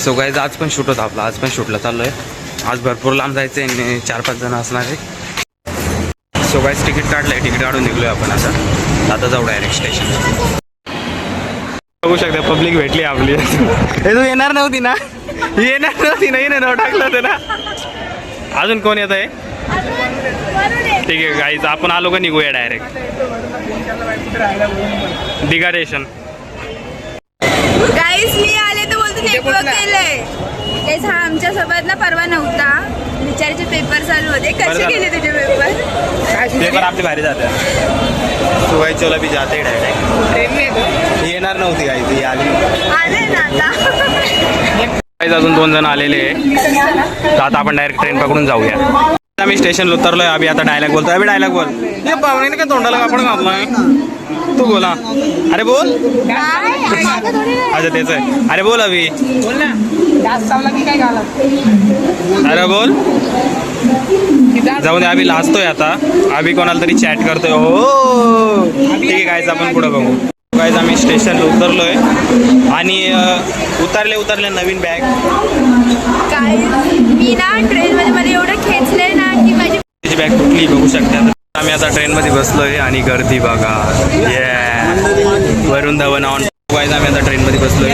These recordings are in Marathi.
सो गाईज आज पण शूट होता आपला, आज पण शूटला चाललो आहे. आज भरपूर लांब जायचं आहे, 4-5 जण असणार आहे. सो गाईज तिकीट काढलं आहे, तिकीट काढून निघलो आपण. आता जाऊ डायरेक्ट स्टेशन. बघू शकता पब्लिक भेटली आपली. हे तू येणार नव्हती ना, येणार नव्हती ना, येणार नाव टाकलं होतं ना. अजून कोण येत आहे? ठीक आहे गाईज, आपण आलो का निघूया डायरेक्ट दिघा स्टेशन. गाईस मी आले तर बोलतो नेटवर्क केलंय. गाईस हा आमच्या सोबत ना परवा नव्हता, विचाराचे पेपर चालू होते. कसे गेले तुझे पेपर? पेपर आपली भारी जाते. सुवायचोला बी जाते डायरेक्ट. येणार नव्हती गाईज, ती आली ना आता. अजून 2 जण आलेले आहे. तर आता आपण डायरेक्ट ट्रेन पकडून जाऊया. आम्ही स्टेशनला उतरलोय. अभि आता डायलॉग बोलतोय. अभि डायलॉग बोल. हे पाहुणे काय तोंडाला कापड घातलाय, तू बोला. अरे बोल. अच्छा तेच आहे. अरे बोल अभि, अरे बोल. जाऊ दे, अभि लाजतोय आता. अभि कोणाला तरी चॅट करतोय. हो ठीक आहे गायचं, आपण पुढे बघू. गायचं आम्ही स्टेशनला उतरलोय आणि उतरले नवीन बॅग. मी ना ट्रेनमध्ये मला एवढं खेचलंय ना की माझी बॅग तुटली, बघू शकता. आम्ही आता ट्रेनमध्ये बसलोय आणि गर्दी बघा. वरुण धवन ऑन. गाईज आम्ही आता ट्रेनमध्ये बसलोय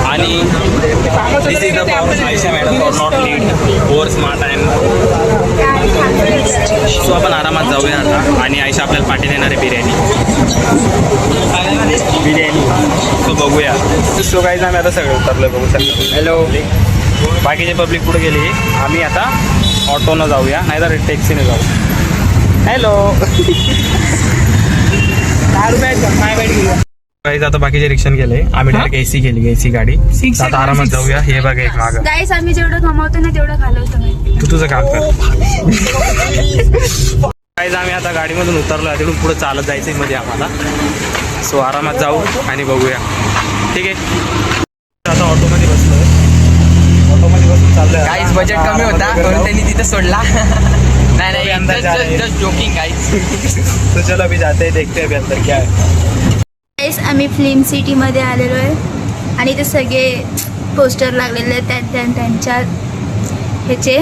आणि this is the Ayesha madam for not lead over smart and. So आपण आरामात जाऊया आता आणि आयशा आपल्याला पाठी देणार आहे बिर्याणी. सो बघूया. सो गाईज आम्ही आता सगळं उतरलोय, बघू शकता. हॅलो. बाकीचे पब्लिक पुढे गेली. आम्ही आता ऑटोनं जाऊया, नाहीतर टॅक्सीने जाऊ. हॅलो. गाईज आता बाकीचे रिक्षाने गेले, आम्ही डायरेक्ट एसी गेली, एसी गाडी. आता आरामात जाऊया. हे बघा एक मागं. गाईस आम्ही जेवढं कमावतो ना तेवढं घालवतो. तू तुझं काम कर. गाईज आम्ही आता गाडीमधून उतरलो, तिकडून पुढे चालत जायचंय मध्ये आम्हाला. सो आरामात जाऊ आणि बघूया. ठीक आहे. आता ऑटोमध्ये बसलोय, ऑटोमध्ये बसून चाललोय. गाईस बजेट कमी होता म्हणून त्यांनी तिथे सोडला. नाही जस्ट जोकिंग गाईस. तो चलो अभी जाते हैं, देखते हैं अभी अंदर क्या है. गाईस आम्ही फिल्म सिटीमध्ये आलेलो आहे आणि ते सगळे पोस्टर लागलेले आहेत त्यांच्या ह्याचे.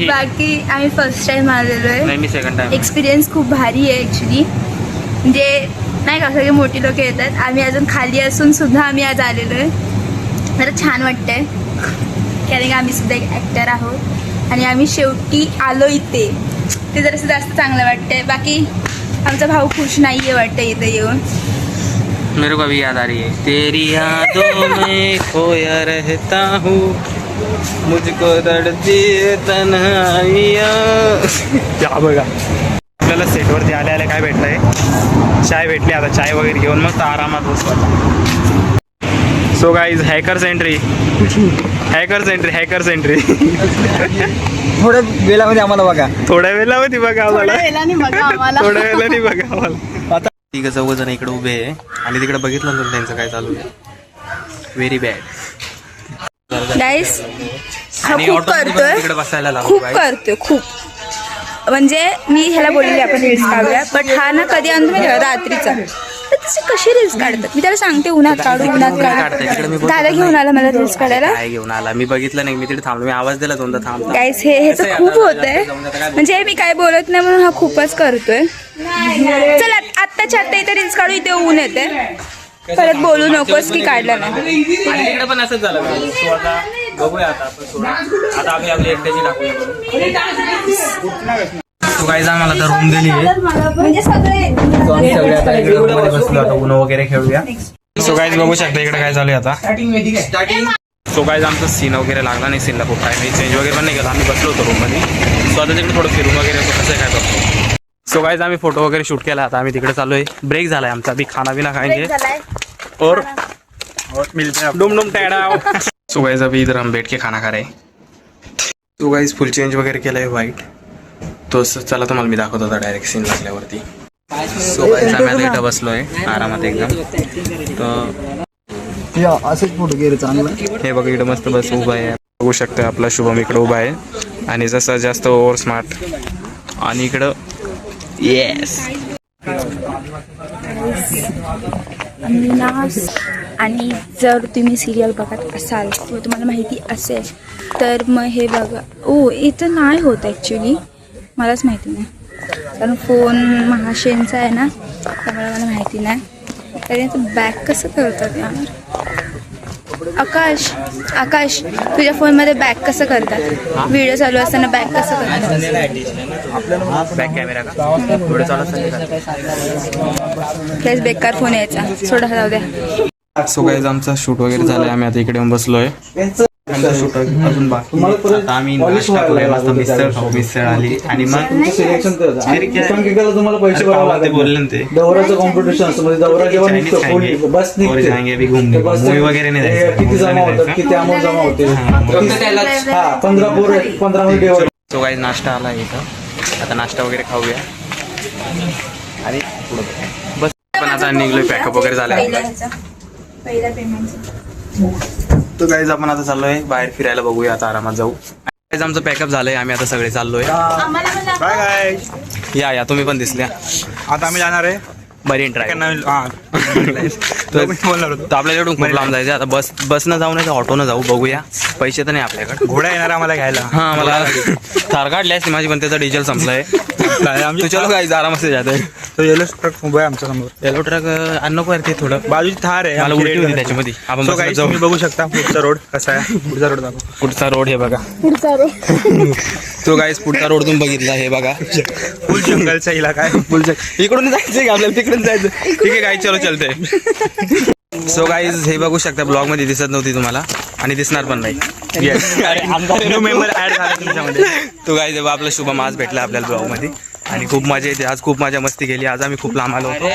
बाकी आम्ही फर्स्ट टाइम आलेलो आहे. नाही, मी सेकंड टाइम. एक्सपिरियन्स खूप भारी आहे ॲक्च्युली. म्हणजे नाही का, सगळे मोठी लोक येतात. आम्ही अजून खाली असून सुद्धा आम्ही आज आलेलो आहे. जरा छान वाटतंय कारण की आम्ही सुद्धा एक ॲक्टर आहोत आणि आम्ही शेवटी आलो इथे. ते जरासं जास्त चांगलं वाटतंय. बाकी आमचा भाऊ खुश नाही आहे वाटतं इथे येऊन. मेरे को अभी याद आ रही है, तेरी यादों में खोया रहता हूँ, मुझको दर्दी तन्हाइयाँ. या बघा, आपल्याला सेटवरती आले काय भेटलंय, चाय भेटली. आता चाय वगैरे घेऊन मस्त आरामात बसतो. So guys hackers entry. थोड्या वेळामध्ये आम्हाला बघा. थोड्या वेळामध्ये बघा आम्हाला. थोड्या वेळाने बघा आम्हाला. आता तिघ चौघ जण इकडे उभे आहे आणि तिकडे बघितलं ना त्यांचं काय चालू आहे. Very bad. गाईस हा खूप करतोय, तिकडे बसायला खूप करतोय खूप. म्हणजे मी ह्याला बोलले आपण रील्स काढूया, बट हा ना कधी आणतो मी रात्रीचा. तर तसे कशी रील्स काढतात मी त्याला सांगते, उन्हात काढू. दादा घेऊन आला मला रील्स काढायला. काय घेऊन आला मी बघितलं नाही, मी तिथे थांबलो. मी आवाज दिला दोनदा थांबला. गाईस ह्याचं खूप होतंय. म्हणजे मी काय बोलत नाही म्हणून हा खूपच करतोय. चल आत्ताच्या आत्ता इथे रील्स काढू, इथे ऊन येते. परत बोलू नकोस की काढला नाही. तिकडे पण असंच झालं. आता बघूया. आता आम्ही आपली एकट्याची टाकूया. तू काय जा, मला तर रूम दिली आहे. म्हणजे सगळे सगळे आता इकडे रूममध्ये बसलो. आता उन्हा वगैरे खेळूया. सो गाईज बघू शकता इकडे काय चालू आहे आता. सो गाईज आमचा सीन वगैरे लागला नाही. सीनला खूप टाइम चेंज वगैरे पण नाही केला. आम्ही बसलो होतो रूममध्ये. सो आता तिकडे थोडं फिरून वगैरे कसं काय करतो. सो गाइस आम्ही फोटो वगैरे शूट केला. आता आम्ही तिकडे चालू आहे. ब्रेक झालाय आमचा. अभी खाना बिना खाएंगे और मिलते हैं डुम डुम टैडाओ. सो गाइस अभी इधर हम बैठ के खाना खा रहे हैं. सो गाइस फुल चेंज वगैरे केलंय व्हाईट. तो चला तुम्हाला मी दाखवतो आता डायरेक्ट सीन लागल्यावरती. सो गाइस आम्ही आता इथं बसलोय आरामात एकदम. तर असेच फोटो गेले चांगला. हे बघा इकडं मस्त बस उभा आहे. बघू शकता आपला शुभम इकडं उभा आहे आणि जसं जास्त ओव्हर स्मार्ट आणि इकडं येस आणि जर तुम्ही सिरियल बघत असाल किंवा तुम्हाला माहिती असेल तर मग हे बघा. ओ इथं नाही होत ॲक्च्युली, मलाच माहिती नाही कारण फोन महाशेनचा आहे ना, त्यामुळे मला माहिती नाही. कारण याचं बॅक कसं करतात यार. आकाश तुझ्या फोनमध्ये बॅक कसं करतात, व्हिडिओ चालू असताना बॅक कसं करतात. बॅक कॅमेरा का पुढे चालू प्लस बेकार फोन यायचा, सोडा जाऊ द्या. सो गाईज आमचा शूट वगैरे झालाय, आम्ही आता इकडे येऊन बसलोय. आमचा शूट अजून बाकी. आता आम्ही नाश्ता करूया, मस्त मिसळ खाऊ. मिसळ आली आणि मग तुम्हाला पैसे ते बोलले ना ते दौऱ्याचं कॉम्पिटिशन असतं म्हणजे दौरा जेव्हा निघतो बस और जाएंगे अभी घूमने को. मूवी वगैरे नाही जायचं. किती जमा होतात, किती अमाऊंट जमा होते. हा 15 मिनिट. सो गाईज नाश्ता आला इथं, आता नाश्ता वगैरे खाऊया आणि पुढं बस. पण आता निघलोय, पॅकअप वगैरे झालं. पहिला पेमेंट. तो गाईज आपण आता चाललोय बाहेर फिरायला, बघूया आता आरामात जाऊ. गाईज आमचं पॅकअप झालंय, आम्ही आता सगळे चाललोय. काय काय या तुम्ही पण दिसल्या. आता आम्ही जाणार आहे मरीन ड्राईव्ह. तर आपल्याकडून खूप लांब जायचं. आता बसनं जाऊ नाही तर ऑटोनं जाऊ, बघूया. पैसे तर नाही आपल्याकडे. घोडा येणार आम्हाला घ्यायला. हा मला थार काढली असती माझी, पण त्याचा डिझेल संपलाय. तू चलो गाईज आरामात जाते. तो येलो ट्रक उभा आहे आमच्या समोर. येलो ट्रक आणू का ते थोडं बाजूची थार आहे, मला उलटी होती त्याच्यामध्ये. आपण So बसनं guys, जाऊ. तुम्ही बघू शकता पुढचा रोड कसा आहे. पुढचा रोड दाखव. पुढचा रोड हे बघा. तो गाईज पुढचा रोड तुम्ही बघितला, हे बघा. फुल जंगलचा इलाका आहे. इकडून जायचंय का आपल्याला, तिकडून जायचं. ठीक आहे गाईज, चलो चलते. सो गाईज हे बघू शकता, ब्लॉग मध्ये दिसत नव्हती तुम्हाला आणि दिसणार पण नाही. न्यू मेंबर ऍड झाला तुमच्यामध्ये. तो गाईज आपला शुभम आज भेटला आपल्याला ब्लॉग मध्ये आणि खूप मजा येते. आज खूप मजा मस्ती केली. आज आम्ही खूप लांब आलो होतो.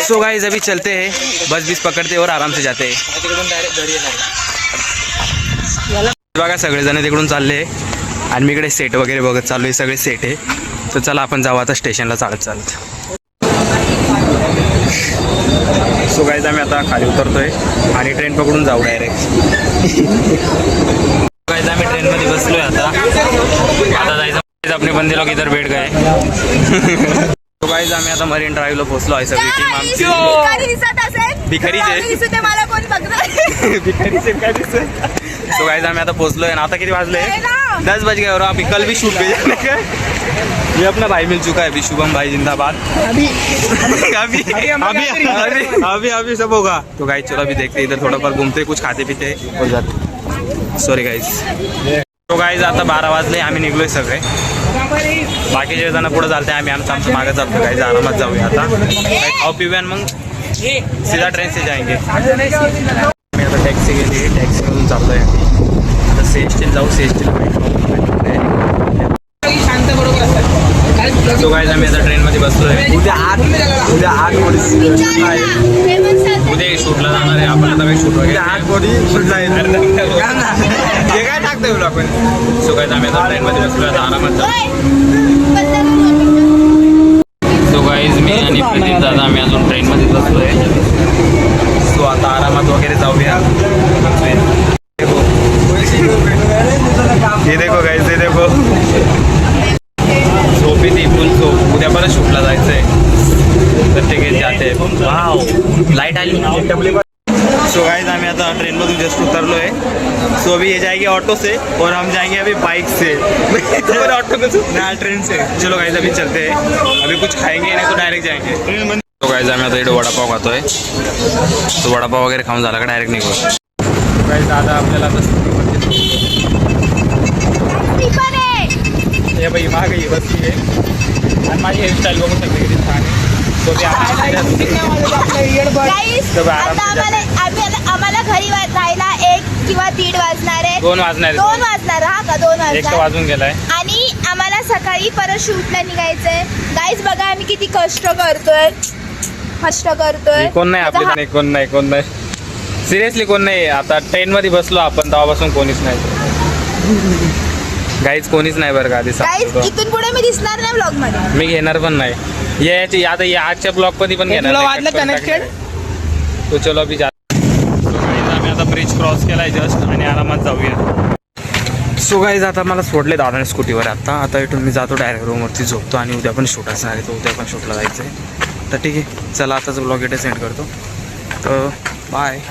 सो गाईज अभी चलते हैं, बस बीस पकडते और आराम से जाते हैं. बघा सगळेजण तिकडून चालले आणि मी इकडे सेट वगैरे बघत चालू आहे. सगळे सेट आहे. तर चला आपण जाऊ आता स्टेशनला चालत चालत. सो गाईज आम्ही आता खाली उतरतोय आणि ट्रेन पकडून जाऊ डायरेक्ट. गाईज आम्ही ट्रेनमध्ये बसलोय आता जायचं. अपने बंदे लोग इधर बैठ गए. तो गाईज आम्ही आता मरीन ड्राईव्हला पोहोचलो आहे. सगळी टीम आमची भिकारीचे भिकारीचे काय दिसतंय. तो गाईज आम्ही आता पोहोचलोय आणि आता किती वाजले, 10 बज गए. और अभी कल भी शूट पे जाने का. ये अपना भाई मिल चुका है अभी, शुभम भाई जिंदाबाद. अभी सब होगा. तो गाइस चलो अभी देखते इधर थोड़ा पर घूमते, कुछ खाते पीते और जाते. Sorry guys. तो गाइस आता 12 वाजले, आम्ही निघलोय सगळे. बाकीचे जण पुढे चालते, आम्ही आमचं मागे चालतो. गाइस आरामात जाऊया आता. खाऊ पिऊया मग सीधा ट्रेन से जाएंगे. आम्ही आता टॅक्सी गेली, टॅक्सीमधून चाललोय. आता सीएसटीला जाऊ. सीएसटीला तो गाइस आम्ही आता ट्रेनमध्ये बसलोय. उद्या आठ उद्या शूटला जाणार आहे आपण. आता काही शूट वगैरे 8 कोटी शूट जाईल. हे काय टाकतोय आपण. सो गाइस आम्ही आता ट्रेनमध्ये बसलोय, आता आरामात जाऊ. सो गाइस मी आणि प्रदीप दादा आम्ही अजून ट्रेनमध्ये बसलोय. सो आता आरामात वगैरे जाऊया. हे देखो गाइस, हे देखो सोपी ती फुल सोप. उद्या परत शूटला जायचंय तर ते जाते. वाव लाईट आली. सो गाइस आम्ही आता ट्रेनमधून जस्ट उतरलोय. सो अभी ये जाएगी ऑटो से और हम जाएंगे अभी बाइक से. ऑटो ना ट्रेन से. चलो गाइस अभी चलते हैं. अभी कुछ खाएंगे नहीं तो डायरेक्ट जाएंगे. तो गाइस आम्ही आता इकडे वडापाव खातोय. तो वडापाव वगैरे खाऊन झाला का डायरेक्ट निघू. गाइस दादा आपल्याला आता हे बाई मागे ही बसली आहे आणि माझी हेअरस्टाईल बघू शकते किती छान आहे. तो आम्हाला घरी जायला 1 किंवा 1:30 वाजणार आहे. 2 वाजणार. 2 वाजणार. हा का 2 वाजणार. 1 वाजून गेलाय. आणि आम्हाला सकाळी परत शूटला निघायचंय. गाईज बघा आम्ही किती कष्ट करतोय. कोण नाही आपले, कोण नाही सिरियसली कोण नाही. आता ट्रेनमध्ये बसलो आपण तेव्हापासून कोणीच नाही. गाईज कोणीच नाही बरं का. गाईज इथून पुढे मी दिसणार नाही ब्लॉग मध्ये. मी घेणार पण नाही. याची आता या आजच्या ब्लॉग मध्ये पण घेणार नाही. कनेक्टेड. तो चलो अभी जा. आम्ही आता ब्रिज क्रॉस केलाय जस्ट आणि आरामात जाऊया. सो गाईज आता मला सोडले दादाने स्कूटीवर. आता इथून मी जातो डायरेक्ट रूमवरती झोपतो आणि उद्या पण शूट असणार आहे. तो उद्या पण शूटला जायचं आहे. तर ठीक आहे, चला आताच ब्लॉग इथे सेंड करतो. तर बाय.